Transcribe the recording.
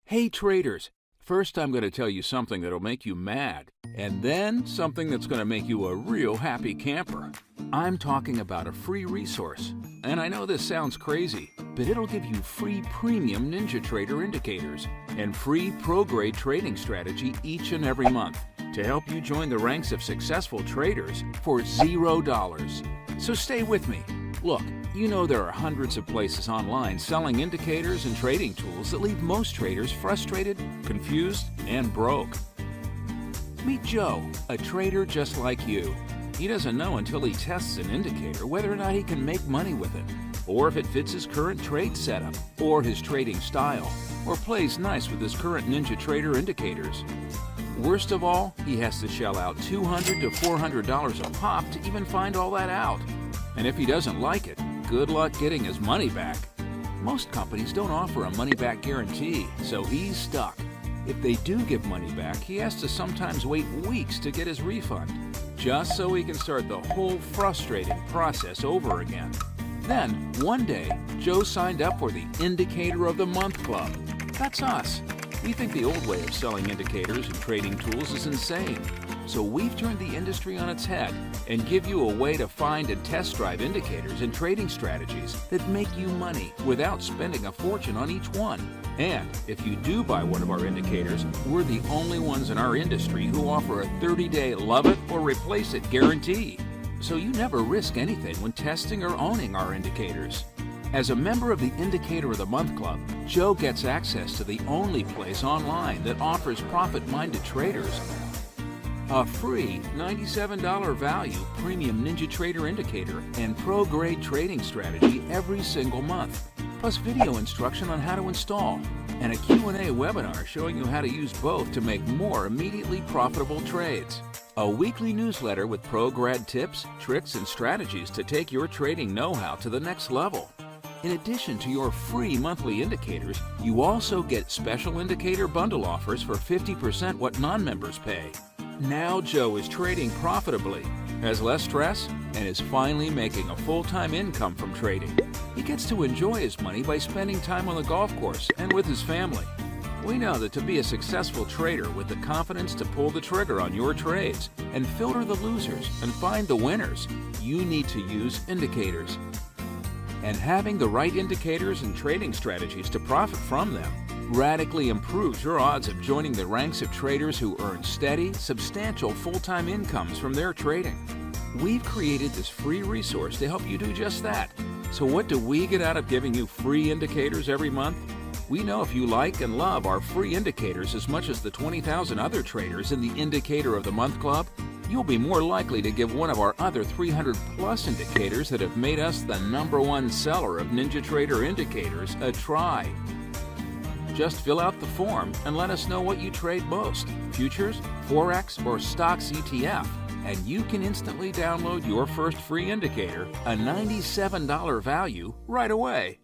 Hey traders, first I'm going to tell you something that'll make you mad, and then something that's going to make you a real happy camper. I'm talking about a free resource, and I know this sounds crazy, but it'll give you free premium NinjaTrader indicators and free pro-grade trading strategy each and every month to help you join the ranks of successful traders for $0. So stay with me. Look, you know there are hundreds of places online selling indicators and trading tools that leave most traders frustrated, confused, and broke. Meet Joe, a trader just like you. He doesn't know until he tests an indicator whether or not he can make money with it, or if it fits his current trade setup, or his trading style, or plays nice with his current NinjaTrader indicators. Worst of all, he has to shell out $200 to $400 a pop to even find all that out. And if he doesn't like it, good luck getting his money back. Most companies don't offer a money-back guarantee, so he's stuck. If they do give money back, he has to sometimes wait weeks to get his refund, just so he can start the whole frustrating process over again. Then, one day, Joe signed up for the Indicator of the Month Club. That's us. We think the old way of selling indicators and trading tools is insane. So we've turned the industry on its head and give you a way to find and test drive indicators and trading strategies that make you money without spending a fortune on each one. And if you do buy one of our indicators, we're the only ones in our industry who offer a 30-day love it or replace it guarantee. So you never risk anything when testing or owning our indicators. As a member of the Indicator of the Month Club, Joe gets access to the only place online that offers profit-minded traders a free $97 value premium NinjaTrader indicator and pro-grade trading strategy every single month, plus video instruction on how to install, and a Q&A webinar showing you how to use both to make more immediately profitable trades. A weekly newsletter with pro-grad tips, tricks, and strategies to take your trading know-how to the next level. In addition to your free monthly indicators, you also get special indicator bundle offers for 50% what non-members pay. Now Joe is trading profitably, has less stress, and is finally making a full-time income from trading. He gets to enjoy his money by spending time on the golf course and with his family. We know that to be a successful trader with the confidence to pull the trigger on your trades and filter the losers and find the winners, you need to use indicators. And having the right indicators and trading strategies to profit from them radically improves your odds of joining the ranks of traders who earn steady, substantial full-time incomes from their trading. We've created this free resource to help you do just that. So what do we get out of giving you free indicators every month? We know if you like and love our free indicators as much as the 20,000 other traders in the Indicator of the Month Club, you'll be more likely to give one of our other 300+ indicators that have made us the #1 seller of NinjaTrader indicators a try. Just fill out the form and let us know what you trade most, futures, forex, or stocks ETF, and you can instantly download your first free indicator, a $97 value, right away.